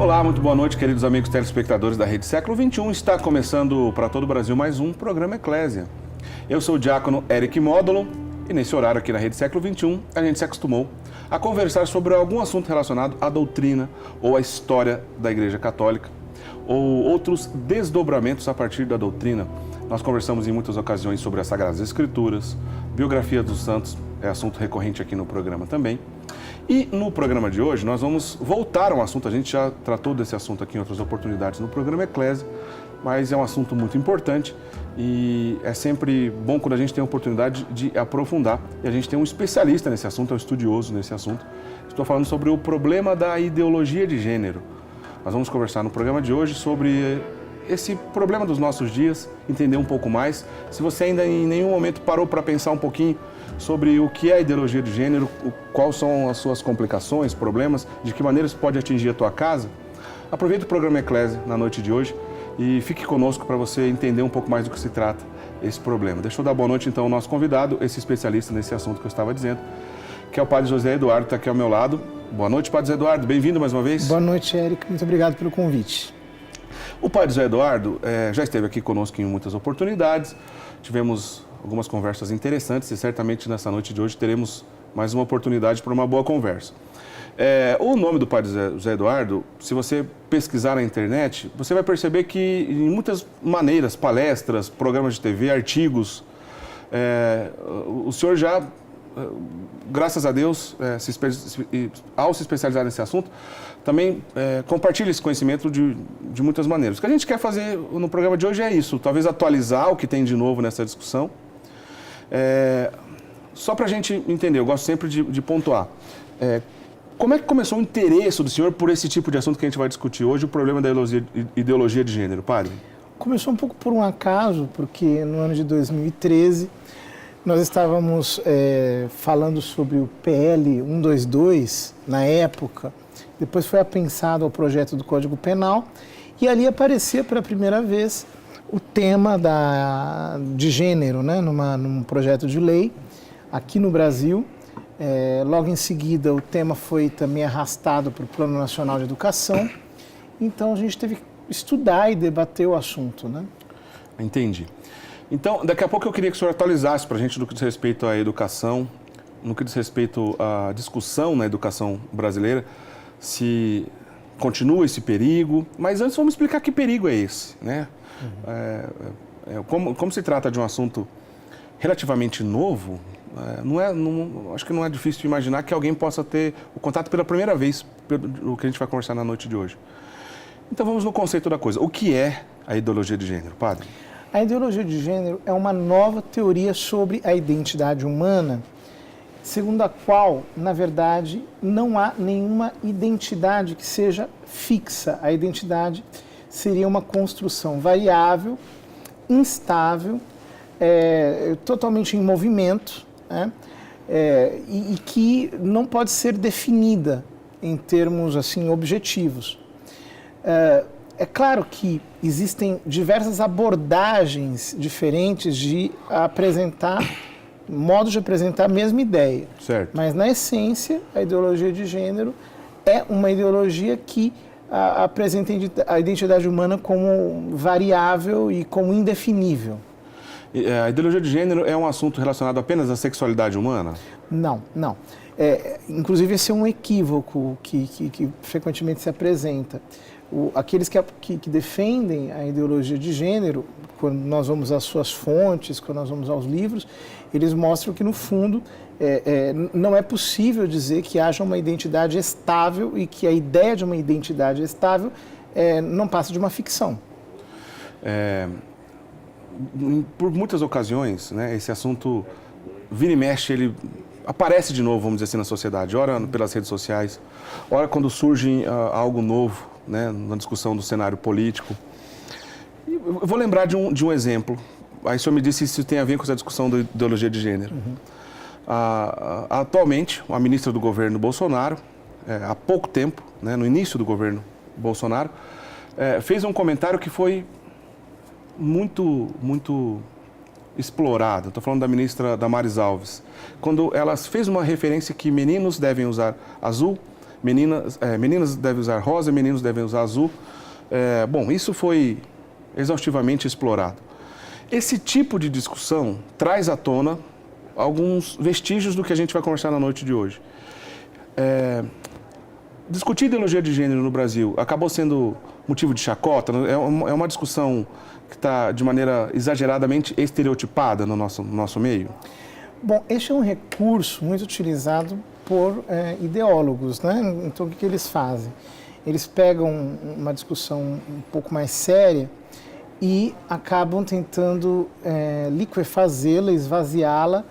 Olá, muito boa noite, queridos amigos telespectadores da Rede Século XXI. Está começando para todo o Brasil mais um programa Eclésia. Eu sou o diácono Eric Módulo e nesse horário aqui na Rede Século XXI a gente se acostumou a conversar sobre algum assunto relacionado à doutrina ou à história da Igreja Católica ou outros desdobramentos a partir da doutrina. Nós conversamos em muitas ocasiões sobre as Sagradas Escrituras, biografia dos santos, é assunto recorrente aqui no programa também. E no programa de hoje nós vamos voltar a um assunto, a gente já tratou desse assunto aqui em outras oportunidades no programa Eclésia, mas é um assunto muito importante e é sempre bom quando a gente tem a oportunidade de aprofundar. E a gente tem um especialista nesse assunto, é um estudioso nesse assunto. Estou falando sobre o problema da ideologia de gênero. Nós vamos conversar no programa de hoje sobre esse problema dos nossos dias, entender um pouco mais. Se você ainda em nenhum momento parou para pensar um pouquinho sobre o que é a ideologia de gênero, quais são as suas complicações, problemas, de que maneira isso pode atingir a tua casa, aproveite o programa Eclésia na noite de hoje e fique conosco para você entender um pouco mais do que se trata esse problema. Deixa eu dar boa noite então ao nosso convidado, esse especialista nesse assunto que eu estava dizendo, que é o Padre José Eduardo, está aqui ao meu lado. Boa noite, Padre José Eduardo, bem-vindo mais uma vez. Boa noite, Eric, muito obrigado pelo convite. O Padre José Eduardo já esteve aqui conosco em muitas oportunidades, tivemos algumas conversas interessantes e certamente nessa noite de hoje teremos mais uma oportunidade para uma boa conversa. O nome do Padre José Eduardo, se você pesquisar na internet, você vai perceber que em muitas maneiras, palestras, programas de TV, artigos, o senhor já, graças a Deus, ao se especializar nesse assunto, também compartilha esse conhecimento de muitas maneiras. O que a gente quer fazer no programa de hoje é isso, talvez atualizar o que tem de novo nessa discussão. Só para a gente entender, eu gosto sempre de pontuar. Como é que começou o interesse do senhor por esse tipo de assunto que a gente vai discutir hoje, o problema da ideologia de gênero, padre? Começou um pouco por um acaso, porque no ano de 2013 nós estávamos falando sobre o PL 122 na época, depois foi apensado ao projeto do Código Penal e ali aparecia pela primeira vez o tema de gênero, né, num projeto de lei aqui no Brasil. Logo em seguida, o tema foi também arrastado para o Plano Nacional de Educação. Então, a gente teve que estudar e debater o assunto, né? Entendi. Então, daqui a pouco eu queria que o senhor atualizasse para a gente no que diz respeito à educação, no que diz respeito à discussão na educação brasileira, se continua esse perigo. Mas antes, vamos explicar que perigo é esse, né? Como se trata de um assunto relativamente novo, acho que não é difícil de imaginar que alguém possa ter o contato pela primeira vez, o que a gente vai conversar na noite de hoje. Então vamos no conceito da coisa. O que é a ideologia de gênero, padre? A ideologia de gênero é uma nova teoria sobre a identidade humana, segundo a qual, na verdade, não há nenhuma identidade que seja fixa. A identidade seria uma construção variável, instável, totalmente em movimento, né? E que não pode ser definida em termos assim objetivos. É claro que existem diversas abordagens diferentes de apresentar, modos de apresentar a mesma ideia. Certo. Mas, na essência, a ideologia de gênero é uma ideologia que apresenta a identidade humana como variável e como indefinível. A ideologia de gênero é um assunto relacionado apenas à sexualidade humana? Não, não. Inclusive, esse é um equívoco que frequentemente se apresenta. Aqueles que defendem a ideologia de gênero, quando nós vamos às suas fontes, quando nós vamos aos livros, eles mostram que, no fundo, não é possível dizer que haja uma identidade estável e que a ideia de uma identidade estável não passa de uma ficção. Por muitas ocasiões, né, esse assunto vira e mexe, ele aparece de novo, vamos dizer assim, na sociedade, ora pelas redes sociais, ora quando surge algo novo, né, na discussão do cenário político. Eu vou lembrar de um exemplo, aí o senhor me disse se isso tem a ver com essa discussão da ideologia de gênero. Atualmente, a ministra do governo Bolsonaro, há pouco tempo, né, no início do governo Bolsonaro, fez um comentário que foi muito explorado. Estou falando da ministra Damares Alves, quando ela fez uma referência que meninos devem usar azul, meninas devem usar rosa, meninos devem usar azul. Bom, isso foi exaustivamente explorado. Esse tipo de discussão traz à tona alguns vestígios do que a gente vai conversar na noite de hoje. Discutir ideologia de gênero no Brasil acabou sendo motivo de chacota, é uma discussão que está de maneira exageradamente estereotipada no nosso meio? Bom, este é um recurso muito utilizado por ideólogos, né? Então, o que eles fazem? Eles pegam uma discussão um pouco mais séria e acabam tentando liquefazê-la, esvaziá-la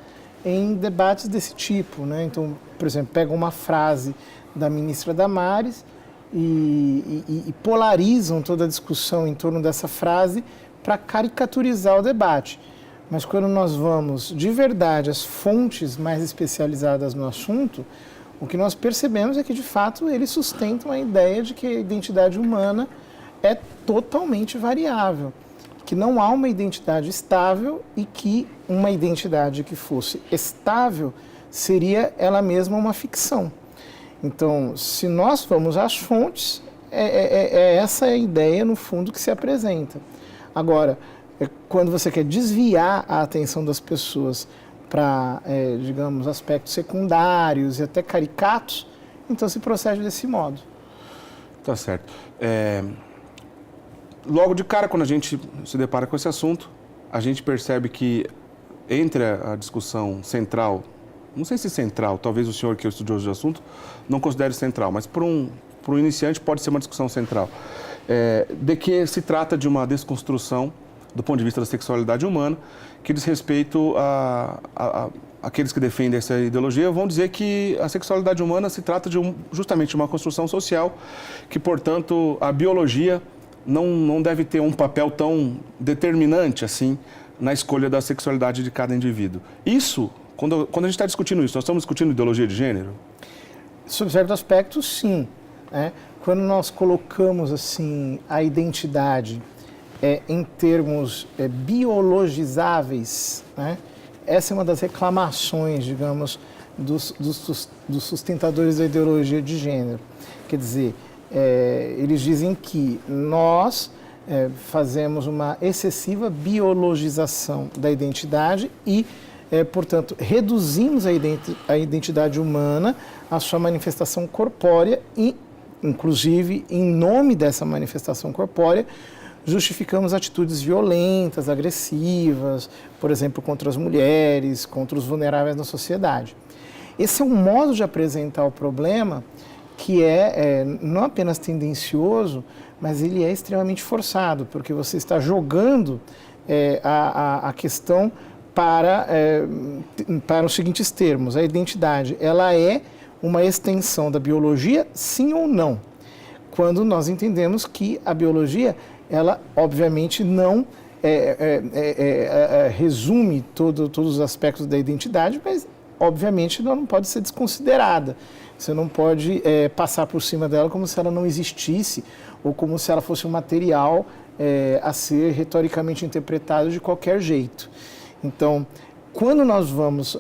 em debates desse tipo, né? Então, por exemplo, pegam uma frase da ministra Damares e polarizam toda a discussão em torno dessa frase para caricaturizar o debate. Mas quando nós vamos, de verdade, às fontes mais especializadas no assunto, o que nós percebemos é que, de fato, eles sustentam a ideia de que a identidade humana é totalmente variável, que não há uma identidade estável e que uma identidade que fosse estável seria ela mesma uma ficção. Então, se nós vamos às fontes, essa a ideia, no fundo, que se apresenta. Agora, quando você quer desviar a atenção das pessoas para, digamos, aspectos secundários e até caricatos, então se procede desse modo. Tá certo. Logo de cara, quando a gente se depara com esse assunto, a gente percebe que entre a discussão central, não sei se central, talvez o senhor que é o estudioso do assunto não considere central, mas para um iniciante pode ser uma discussão central, de que se trata de uma desconstrução do ponto de vista da sexualidade humana, que diz respeito a aqueles que defendem essa ideologia vão dizer que a sexualidade humana se trata de justamente uma construção social, que, portanto, a biologia não deve ter um papel tão determinante assim na escolha da sexualidade de cada indivíduo. Isso, quando a gente está discutindo isso, nós estamos discutindo ideologia de gênero? Sob certo aspecto, sim. Quando nós colocamos assim a identidade em termos biologizáveis, né? Essa é uma das reclamações, digamos, dos sustentadores da ideologia de gênero. Quer dizer, eles dizem que nós fazemos uma excessiva biologização da identidade e, portanto, reduzimos a identidade humana à sua manifestação corpórea e, inclusive, em nome dessa manifestação corpórea, justificamos atitudes violentas, agressivas, por exemplo, contra as mulheres, contra os vulneráveis na sociedade. Esse é um modo de apresentar o problema que não apenas tendencioso, mas ele é extremamente forçado, porque você está jogando a questão para os seguintes termos. A identidade, ela é uma extensão da biologia, sim ou não? Quando nós entendemos que a biologia, ela obviamente não resume todos os aspectos da identidade, mas obviamente ela não pode ser desconsiderada. Você não pode passar por cima dela como se ela não existisse ou como se ela fosse um material a ser retoricamente interpretado de qualquer jeito. Então, quando nós vamos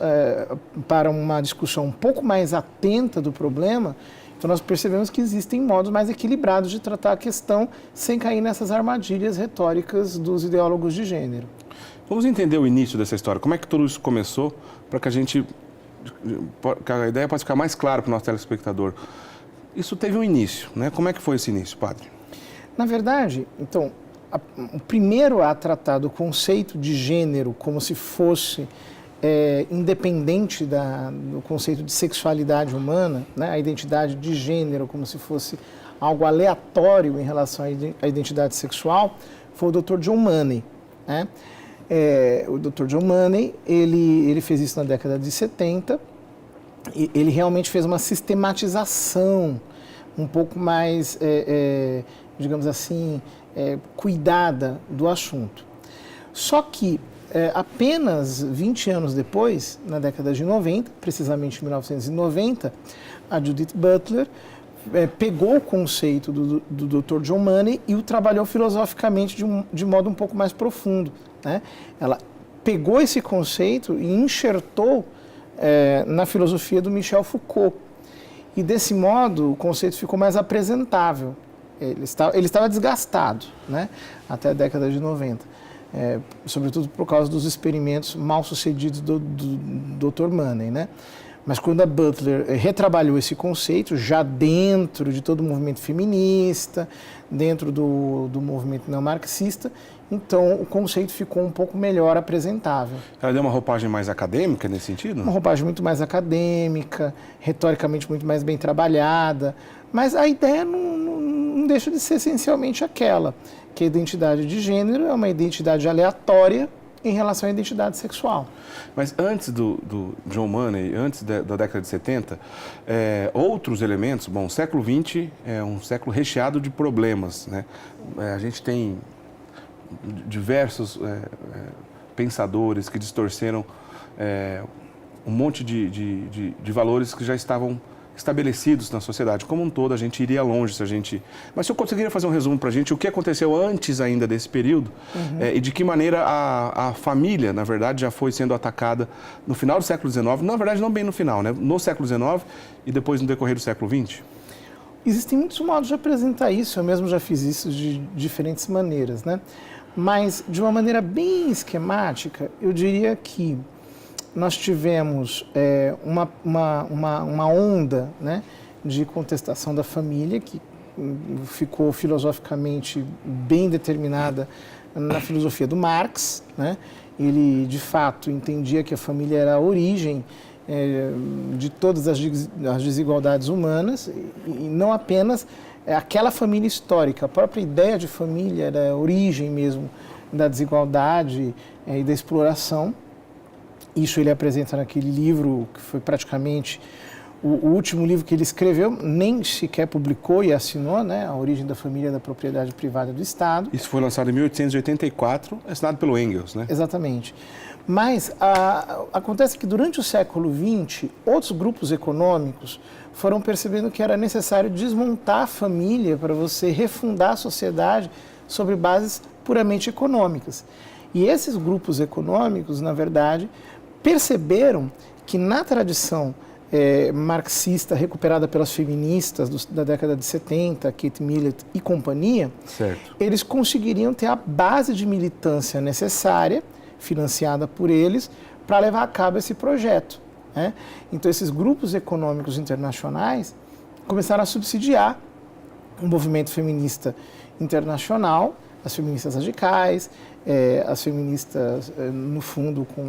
para uma discussão um pouco mais atenta do problema, então nós percebemos que existem modos mais equilibrados de tratar a questão sem cair nessas armadilhas retóricas dos ideólogos de gênero. Vamos entender o início dessa história. Como é que tudo isso começou para que a ideia possa ficar mais clara para o nosso telespectador. Isso teve um início, né? Como é que foi esse início, padre? Na verdade, então, o primeiro a tratar do conceito de gênero como se fosse independente do conceito de sexualidade humana, né? A identidade de gênero como se fosse algo aleatório em relação à identidade sexual, foi o Dr. John Money, né? O Dr. John Money, ele fez isso na década de 70, e ele realmente fez uma sistematização um pouco mais, digamos assim, cuidada do assunto. Só que apenas 20 anos depois, na década de 90, precisamente em 1990, a Judith Butler pegou o conceito do Dr. John Money e o trabalhou filosoficamente de modo um pouco mais profundo, né? Ela pegou esse conceito e enxertou na filosofia do Michel Foucault. E desse modo o conceito ficou mais apresentável. Ele estava desgastado, né, até a década de 90, sobretudo por causa dos experimentos mal sucedidos do Dr. Money, né? Mas quando a Butler retrabalhou esse conceito, já dentro de todo o movimento feminista, dentro do movimento neomarxista, então o conceito ficou um pouco melhor apresentável. Ela deu uma roupagem mais acadêmica nesse sentido? Uma roupagem muito mais acadêmica, retoricamente muito mais bem trabalhada, mas a ideia não deixa de ser essencialmente aquela, que a identidade de gênero é uma identidade aleatória em relação à identidade sexual. Mas antes do John Money, antes da década de 70, outros elementos, bom, o século XX é um século recheado de problemas, né? A gente tem diversos pensadores que distorceram um monte de valores que já estavam estabelecidos na sociedade. Como um todo, a gente iria longe se a gente... Mas se eu conseguiria fazer um resumo para a gente, o que aconteceu antes ainda desse período, e de que maneira a família, na verdade, já foi sendo atacada no final do século XIX, na verdade, não bem no final, né? No século XIX e depois no decorrer do século XX? Existem muitos modos de apresentar isso, eu mesmo já fiz isso de diferentes maneiras, né? Mas, de uma maneira bem esquemática, eu diria que nós tivemos uma onda, né, de contestação da família, que ficou filosoficamente bem determinada na filosofia do Marx, né? Ele, de fato, entendia que a família era a origem de todas as desigualdades humanas, e não apenas aquela família histórica. A própria ideia de família era a origem mesmo da desigualdade e da exploração. Isso ele apresenta naquele livro, que foi praticamente o último livro que ele escreveu, nem sequer publicou e assinou, né? A Origem da Família da Propriedade Privada do Estado. Isso foi lançado em 1884, assinado pelo Engels, né? Exatamente. Mas acontece que durante o século XX, outros grupos econômicos foram percebendo que era necessário desmontar a família para você refundar a sociedade sobre bases puramente econômicas. E esses grupos econômicos, na verdade, perceberam que na tradição marxista recuperada pelas feministas da década de 70, Kate Millett e companhia, certo, eles conseguiriam ter a base de militância necessária, financiada por eles, para levar a cabo esse projeto, né? Então esses grupos econômicos internacionais começaram a subsidiar o movimento feminista internacional, as feministas radicais, as feministas, no fundo, com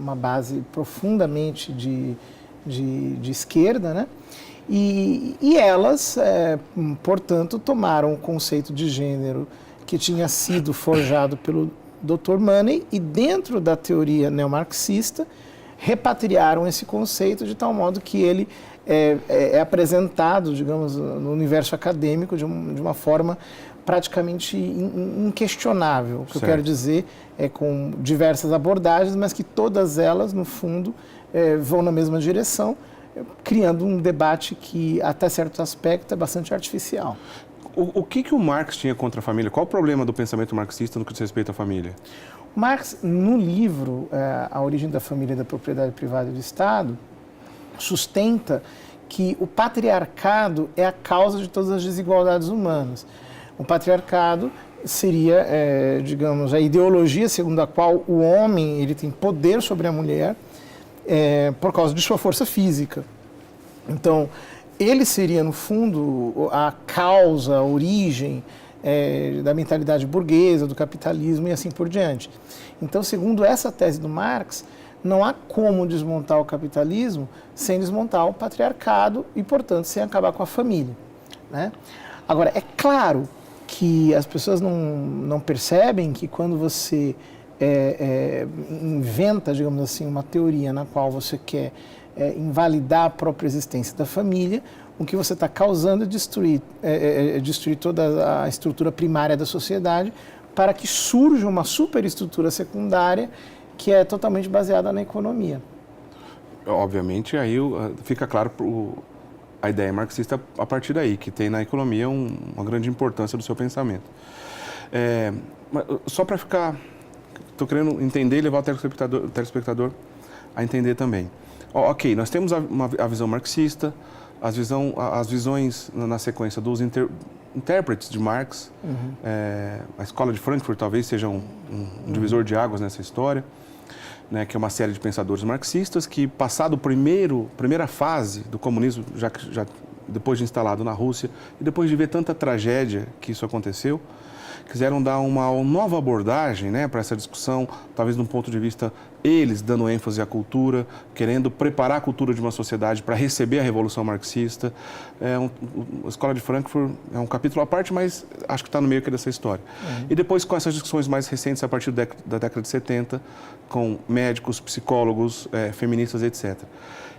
uma base profundamente de esquerda, né? E elas, portanto, tomaram o conceito de gênero que tinha sido forjado pelo Dr. Money e, dentro da teoria neomarxista, repatriaram esse conceito de tal modo que ele é apresentado, digamos, no universo acadêmico de uma forma praticamente inquestionável. O que eu quero dizer é com diversas abordagens, mas que todas elas, no fundo, vão na mesma direção, criando um debate que, até certo aspecto, é bastante artificial. O que o Marx tinha contra a família? Qual o problema do pensamento marxista no que diz respeito à família? Marx, no livro A Origem da Família e da Propriedade Privada do Estado, sustenta que o patriarcado é a causa de todas as desigualdades humanas. O patriarcado seria, digamos, a ideologia segundo a qual o homem ele tem poder sobre a mulher por causa de sua força física. Então, ele seria, no fundo, a causa, a origem da mentalidade burguesa, do capitalismo e assim por diante. Então, segundo essa tese do Marx, não há como desmontar o capitalismo sem desmontar o patriarcado e, portanto, sem acabar com a família, né? Agora, é claro que as pessoas não percebem que quando você inventa, digamos assim, uma teoria na qual você quer invalidar a própria existência da família, o que você está causando é destruir toda a estrutura primária da sociedade para que surja uma superestrutura secundária que é totalmente baseada na economia. Obviamente, aí fica claro a ideia marxista a partir daí, que tem na economia uma grande importância do seu pensamento. Só para ficar... Estou querendo entender e levar o telespectador a entender também. Ok, nós temos a visão marxista, as visões na sequência dos intérpretes de Marx. A Escola de Frankfurt talvez seja um divisor de águas nessa história, né, que é uma série de pensadores marxistas que, passado primeira fase do comunismo, já depois de instalado na Rússia, e depois de ver tanta tragédia que isso aconteceu, quiseram dar uma nova abordagem, né, para essa discussão, talvez de um ponto de vista, eles dando ênfase à cultura, querendo preparar a cultura de uma sociedade para receber a Revolução Marxista. A Escola de Frankfurt é um capítulo à parte, mas acho que está no meio dessa história. E depois, com essas discussões mais recentes, a partir da década de 70, com médicos, psicólogos, feministas, etc.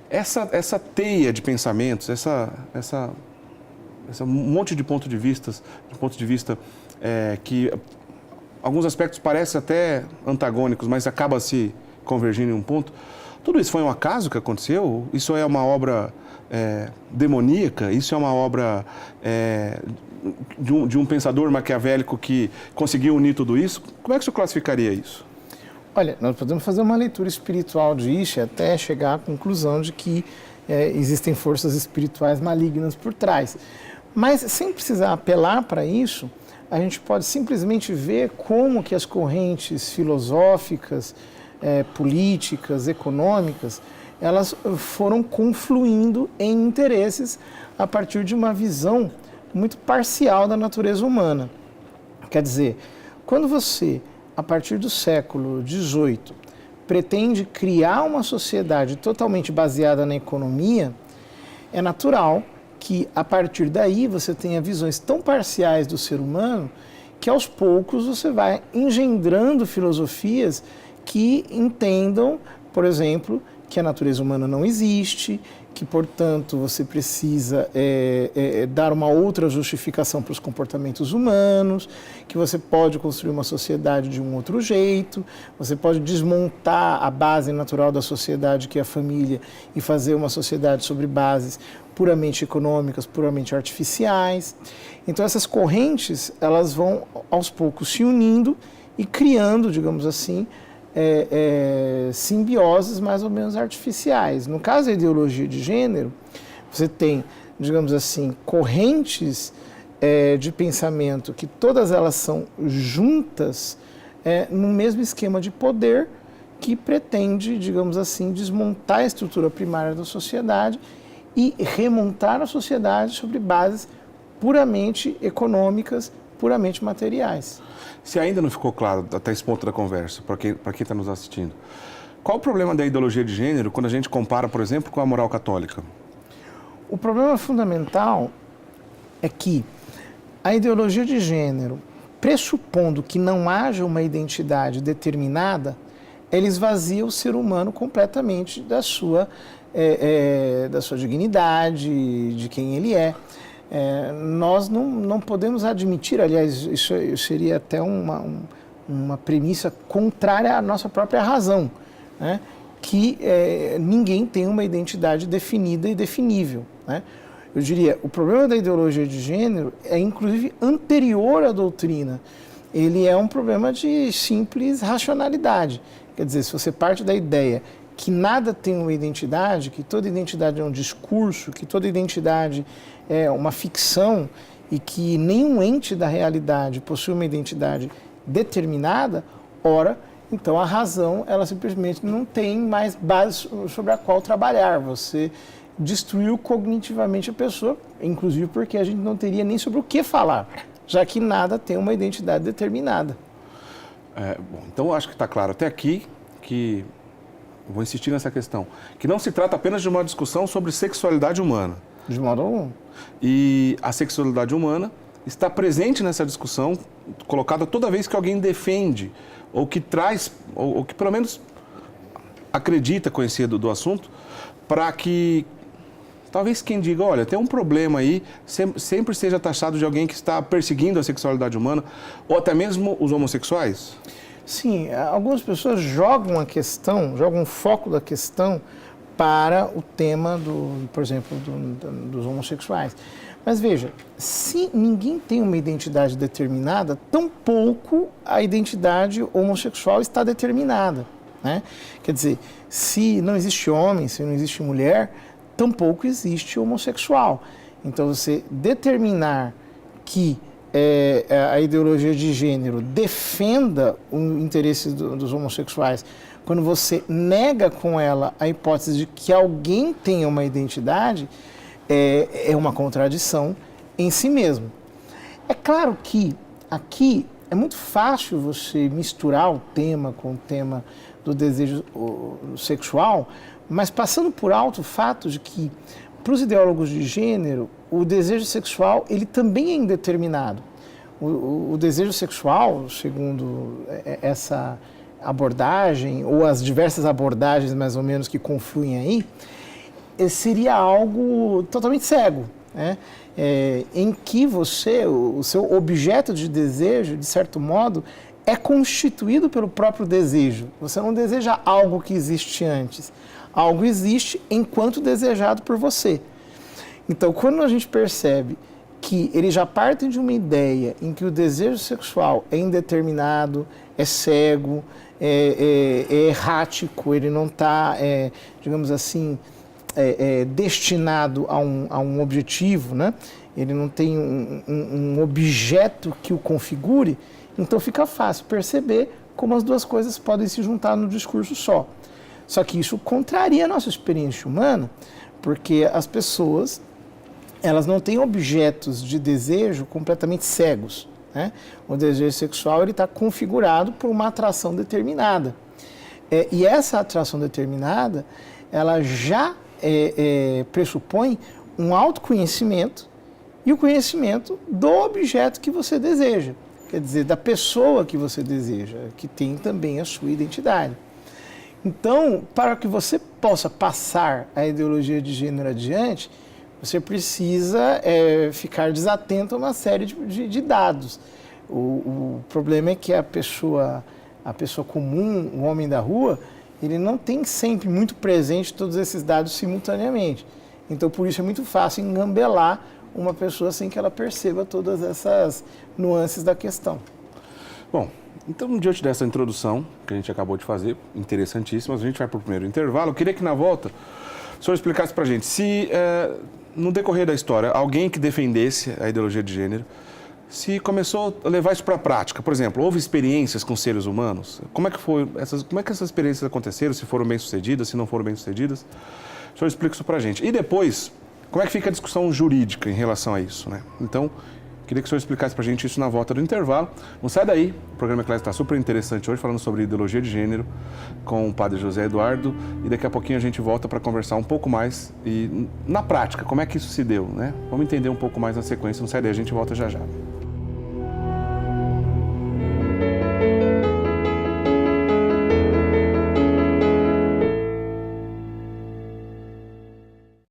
Essa teia de pensamentos, essa monte de pontos de vista que alguns aspectos parecem até antagônicos, mas acaba se convergindo em um ponto. Tudo isso foi um acaso que aconteceu? Isso é uma obra demoníaca? Isso é uma obra de um pensador maquiavélico que conseguiu unir tudo isso? Como é que você classificaria isso? Olha, nós podemos fazer uma leitura espiritual disso até chegar à conclusão de que existem forças espirituais malignas por trás. Mas, sem precisar apelar para isso, a gente pode simplesmente ver como que as correntes filosóficas, políticas, econômicas, elas foram confluindo em interesses a partir de uma visão muito parcial da natureza humana. Quer dizer, quando você, a partir do século XVIII, pretende criar uma sociedade totalmente baseada na economia, é natural que, a partir daí, você tenha visões tão parciais do ser humano que, aos poucos, você vai engendrando filosofias que entendam, por exemplo, que a natureza humana não existe, que, portanto, você precisa dar uma outra justificação para os comportamentos humanos, que você pode construir uma sociedade de um outro jeito, você pode desmontar a base natural da sociedade, que é a família, e fazer uma sociedade sobre bases puramente econômicas, puramente artificiais. Então, essas correntes, elas vão, aos poucos, se unindo e criando, digamos assim, simbioses mais ou menos artificiais. No caso da ideologia de gênero, você tem, digamos assim, correntes de pensamento que todas elas são juntas no mesmo esquema de poder que pretende, digamos assim, desmontar a estrutura primária da sociedade e remontar a sociedade sobre bases puramente econômicas, puramente materiais. Se ainda não ficou claro até esse ponto da conversa, para quem está nos assistindo, qual o problema da ideologia de gênero quando a gente compara, por exemplo, com a moral católica? O problema fundamental é que a ideologia de gênero, pressupondo que não haja uma identidade determinada, ela esvazia o ser humano completamente da sua dignidade, de quem ele é. Nós não podemos admitir, aliás, isso seria até uma premissa contrária à nossa própria razão, né? Que ninguém tem uma identidade definida e definível, né? Eu diria, o problema da ideologia de gênero é inclusive anterior à doutrina. Ele é um problema de simples racionalidade. Quer dizer, se você parte da ideia que nada tem uma identidade, que toda identidade é um discurso, que toda identidade é uma ficção e que nenhum ente da realidade possui uma identidade determinada, ora, então a razão, ela simplesmente não tem mais base sobre a qual trabalhar. Você destruiu cognitivamente a pessoa, inclusive porque a gente não teria nem sobre o que falar, já que nada tem uma identidade determinada. Bom, então eu acho que está claro até aqui que, vou insistir nessa questão, que não se trata apenas de uma discussão sobre sexualidade humana. De modo algum. E a sexualidade humana está presente nessa discussão, colocada toda vez que alguém defende, ou que traz, ou que pelo menos acredita conhecer do assunto, para que talvez quem diga, olha, tem um problema aí, sempre seja taxado de alguém que está perseguindo a sexualidade humana, ou até mesmo os homossexuais? Sim, algumas pessoas jogam o foco da questão para o tema, por exemplo, dos homossexuais. Mas veja, se ninguém tem uma identidade determinada, tampouco a identidade homossexual está determinada, né? Quer dizer, se não existe homem, se não existe mulher, tampouco existe homossexual. Então, você determinar que a ideologia de gênero defenda o interesse dos homossexuais, quando você nega com ela a hipótese de que alguém tenha uma identidade, é uma contradição em si mesmo. É claro que aqui é muito fácil você misturar o tema com o tema do desejo sexual, mas passando por alto o fato de que, para os ideólogos de gênero, o desejo sexual ele também é indeterminado. O desejo sexual, segundo essa abordagem, ou as diversas abordagens mais ou menos que confluem aí, seria algo totalmente cego, né? Em que o seu objeto de desejo, de certo modo, é constituído pelo próprio desejo. Você não deseja algo que existe antes. Algo existe enquanto desejado por você. Então, quando a gente percebe que eles já partem de uma ideia em que o desejo sexual é indeterminado, é cego, é errático, ele não está, digamos assim, destinado a um objetivo, né? Ele não tem um objeto que o configure, então fica fácil perceber como as duas coisas podem se juntar no discurso só. Só que isso contraria a nossa experiência humana, porque as pessoas elas não têm objetos de desejo completamente cegos, né? O desejo sexual está configurado por uma atração determinada. E essa atração determinada, ela já pressupõe um autoconhecimento e o conhecimento do objeto que você deseja, quer dizer, da pessoa que você deseja, que tem também a sua identidade. Então, para que você possa passar a ideologia de gênero adiante, você precisa ficar desatento a uma série de dados. O problema é que a pessoa comum, o homem da rua, ele não tem sempre muito presente todos esses dados simultaneamente. Então, por isso é muito fácil engambelar uma pessoa sem que ela perceba todas essas nuances da questão. Bom, então, diante dessa introdução que a gente acabou de fazer, interessantíssima, a gente vai para o primeiro intervalo. Eu queria que, na volta, o senhor explicasse para a gente se, no decorrer da história, alguém que defendesse a ideologia de gênero, se começou a levar isso para a prática. Por exemplo, houve experiências com seres humanos? Como é que essas experiências aconteceram? Se foram bem-sucedidas, se não foram bem-sucedidas? O senhor explica isso para a gente. E depois, como é que fica a discussão jurídica em relação a isso, né? Então, queria que o senhor explicasse para a gente isso na volta do intervalo. Não sai daí, o programa Eclésia está super interessante hoje, falando sobre ideologia de gênero com o padre José Eduardo, e daqui a pouquinho a gente volta para conversar um pouco mais e, na prática, como é que isso se deu, né? Vamos entender um pouco mais na sequência. Não sai daí, a gente volta já já.